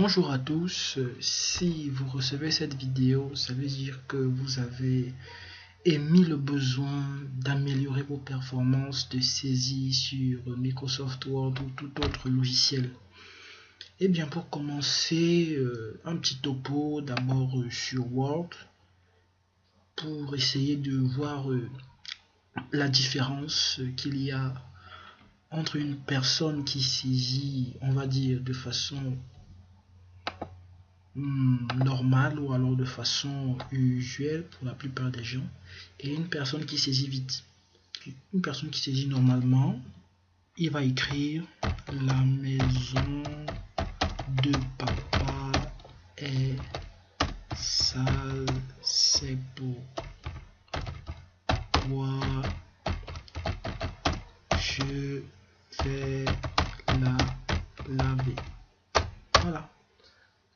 Bonjour à tous, si vous recevez cette vidéo, ça veut dire que vous avez émis le besoin d'améliorer vos performances de saisie sur Microsoft Word ou tout autre logiciel. Et bien pour commencer, un petit topo d'abord sur Word pour essayer de voir la différence qu'il y a entre une personne qui saisit, on va dire, de façon normale ou alors de façon usuelle pour la plupart des gens, et une personne qui saisit vite. Une personne qui saisit normalement, il va écrire la maison de papa est sale, c'est pourquoi je vais la laver. Voilà.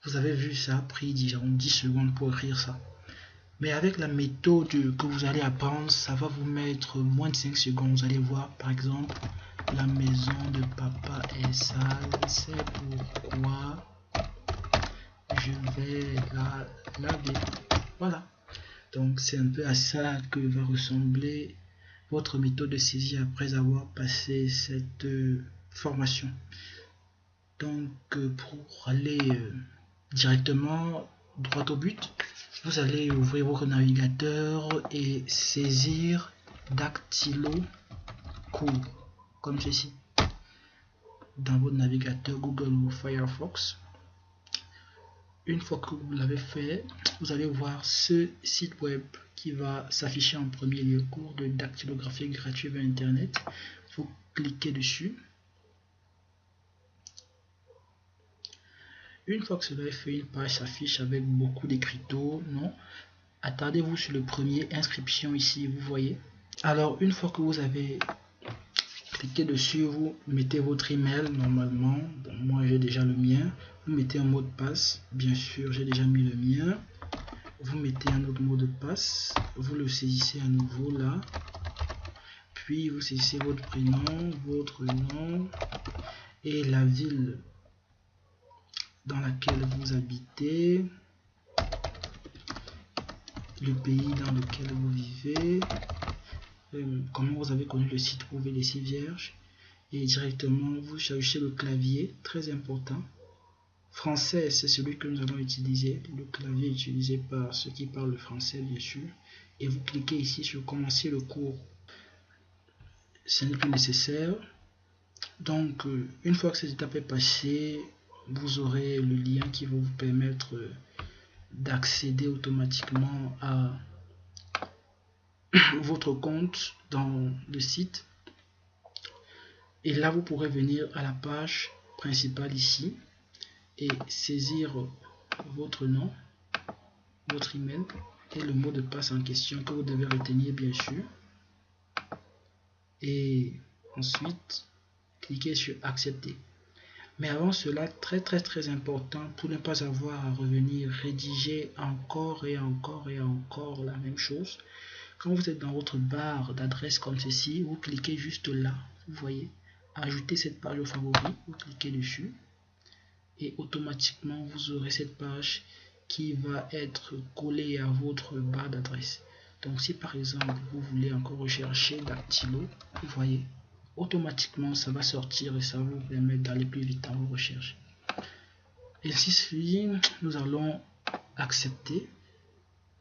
Vous avez vu, ça a pris disons 10 secondes pour écrire ça. Mais avec la méthode que vous allez apprendre, ça va vous mettre moins de 5 secondes. Vous allez voir, par exemple, la maison de papa est sale, c'est pourquoi je vais la laver. Voilà. Donc c'est un peu à ça que va ressembler votre méthode de saisie après avoir passé cette formation. Donc pour aller directement droit au but, vous allez ouvrir votre navigateur et saisir Dactylo court comme ceci dans votre navigateur Google ou Firefox. Une fois que vous l'avez fait, vous allez voir ce site web qui va s'afficher en premier lieu, cours de dactylographie gratuit vers internet. Vous cliquez dessus. Une fois que cela est fait, une page s'affiche avec beaucoup d'écriteaux. Non, attardez-vous sur le premier, inscription ici, vous voyez. Alors, une fois que vous avez cliqué dessus, vous mettez votre email normalement. Bon, moi j'ai déjà le mien. Vous mettez un mot de passe. Bien sûr, j'ai déjà mis le mien. Vous mettez un autre mot de passe. Vous le saisissez à nouveau là. Puis vous saisissez votre prénom, votre nom et la ville dans laquelle vous habitez, le pays dans lequel vous vivez, comment vous avez connu le site, vous pouvez laisser vierge, et directement vous cherchez le clavier, très important. Français, c'est celui que nous allons utiliser, le clavier utilisé par ceux qui parlent le français bien sûr, et vous cliquez ici sur commencer le cours. Ce n'est plus nécessaire. Donc une fois que cette étape est passée, vous aurez le lien qui va vous permettre d'accéder automatiquement à votre compte dans le site. Et là, vous pourrez venir à la page principale ici et saisir votre nom, votre email et le mot de passe en question que vous devez retenir bien sûr. Et ensuite, cliquez sur accepter. Mais avant cela, très important, pour ne pas avoir à revenir rédiger encore et encore et encore la même chose. Quand vous êtes dans votre barre d'adresse comme ceci, vous cliquez juste là, vous voyez, ajouter cette page au favori, vous cliquez dessus et automatiquement vous aurez cette page qui va être collée à votre barre d'adresse. Donc si par exemple vous voulez encore rechercher Dactylo, vous voyez, automatiquement ça va sortir et ça va vous permettre d'aller plus vite dans vos recherches. Et si nous allons accepter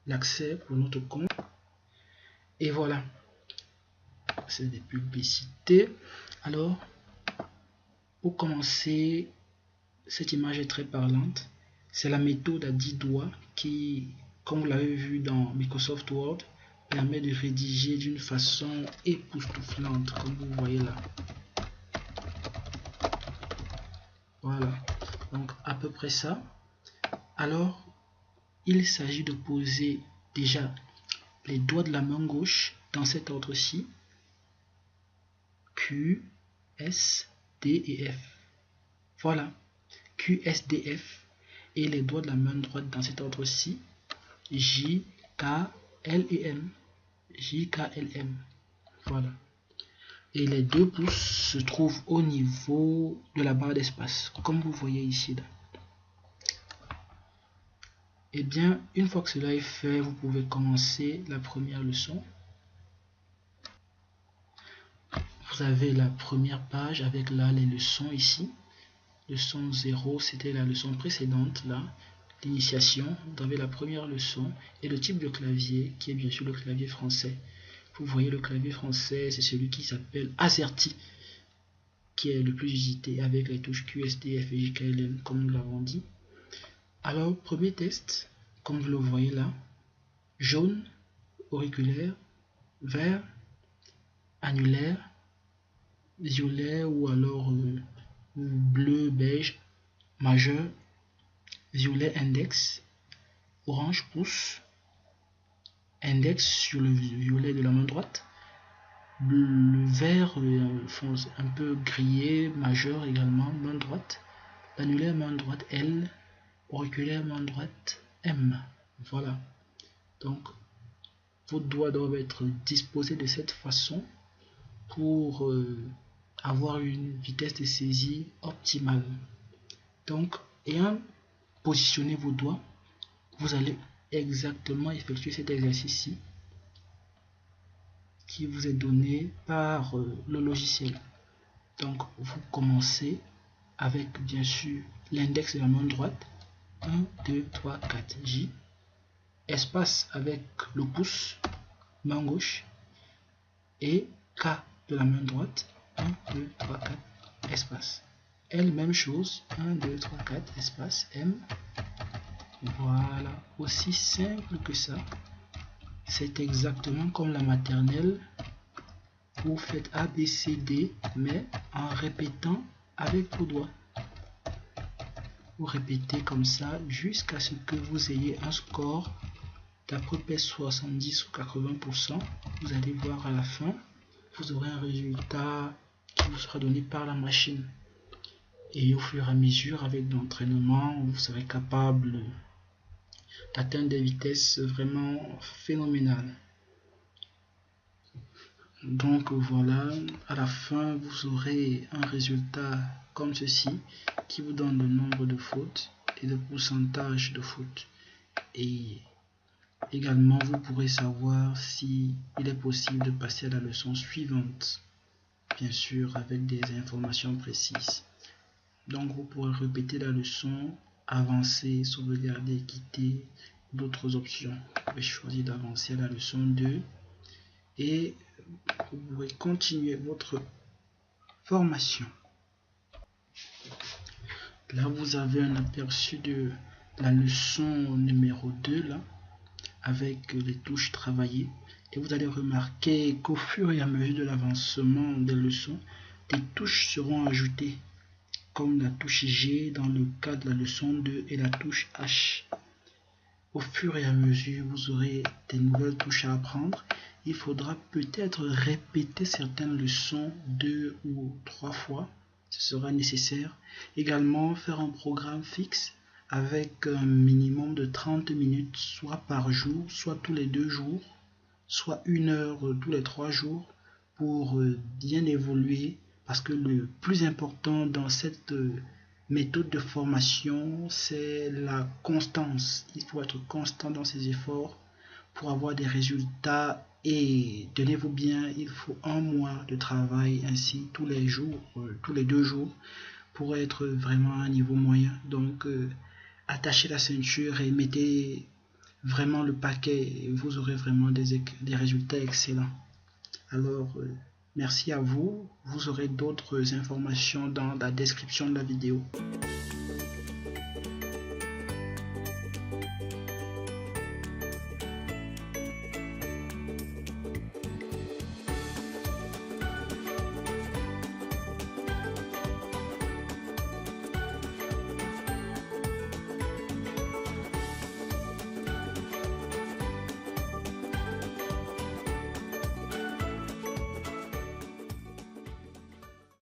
l'accès pour notre compte. Et voilà, c'est des publicités. Alors, pour commencer, cette image est très parlante. C'est la méthode à 10 doigts qui, comme vous l'avez vu dans Microsoft Word, permet de rédiger d'une façon époustouflante, comme vous voyez là. Voilà, donc à peu près ça. Alors, il s'agit de poser déjà les doigts de la main gauche dans cet ordre-ci, Q, S, D et F. Voilà, Q, S, D, F. Et les doigts de la main droite dans cet ordre-ci, J, K, L et M. J, K, L, M. Voilà. Et les deux pouces se trouvent au niveau de la barre d'espace, comme vous voyez ici. Là. Et bien, une fois que cela est fait, vous pouvez commencer la première leçon. Vous avez la première page avec là les leçons ici. Leçon 0, c'était la leçon précédente là, l'initiation. Vous avez la première leçon et le type de clavier qui est bien sûr le clavier français. Vous voyez le clavier français, c'est celui qui s'appelle AZERTY, qui est le plus usité avec les touches Q, S, T, F et J, K, L, M, comme nous l'avons dit. Alors, premier test, comme vous le voyez là, jaune, auriculaire, vert, annulaire, violet ou alors bleu, beige, majeur, violet, index, orange, pouce, index sur le violet de la main droite, le vert un peu grillé, majeur également, main droite, l'annulaire, main droite, L, auriculaire, main droite, M. Voilà. Donc, vos doigts doivent être disposés de cette façon pour avoir une vitesse de saisie optimale. Donc, ayant positionné vos doigts, vous allez exactement effectuer cet exercice-ci qui vous est donné par le logiciel. Donc, vous commencez avec bien sûr l'index de la main droite, 1, 2, 3, 4, J, espace avec le pouce, main gauche, et K de la main droite, 1, 2, 3, 4, espace. L, même chose, 1, 2, 3, 4, espace, M. Voilà, aussi simple que ça. C'est exactement comme la maternelle. Vous faites A, B, C, D, mais en répétant avec vos doigts. Vous répétez comme ça jusqu'à ce que vous ayez un score d'à peu près 70 ou 80%. Vous allez voir à la fin, vous aurez un résultat qui vous sera donné par la machine. Et au fur et à mesure, avec l'entraînement, vous serez capable d'atteindre des vitesses vraiment phénoménales. Donc voilà, à la fin, vous aurez un résultat comme ceci qui vous donne le nombre de fautes et le pourcentage de fautes. Et également, vous pourrez savoir si il est possible de passer à la leçon suivante, bien sûr avec des informations précises. Donc vous pourrez répéter la leçon, avancer, sauvegarder, quitter, d'autres options. Vous pouvez choisir d'avancer à la leçon 2 et vous pourrez continuer votre formation. Là, vous avez un aperçu de la leçon numéro 2 là, avec les touches travaillées. Et vous allez remarquer qu'au fur et à mesure de l'avancement des leçons, des touches seront ajoutées, comme la touche G dans le cas de la leçon 2 et la touche H. Au fur et à mesure, vous aurez des nouvelles touches à apprendre. Il faudra peut-être répéter certaines leçons 2 ou 3 fois. Ce sera nécessaire. Également, faire un programme fixe avec un minimum de 30 minutes, soit par jour, soit tous les 2 jours, soit 1 heure tous les 3 jours, pour bien évoluer. Parce que le plus important dans cette méthode de formation, c'est la constance. Il faut être constant dans ses efforts pour avoir des résultats. Et tenez-vous bien, il faut 1 mois de travail ainsi tous les jours, tous les 2 jours, pour être vraiment à un niveau moyen. Donc attachez la ceinture et mettez vraiment le paquet et vous aurez vraiment des résultats excellents. Alors merci à vous. Vous aurez d'autres informations dans la description de la vidéo.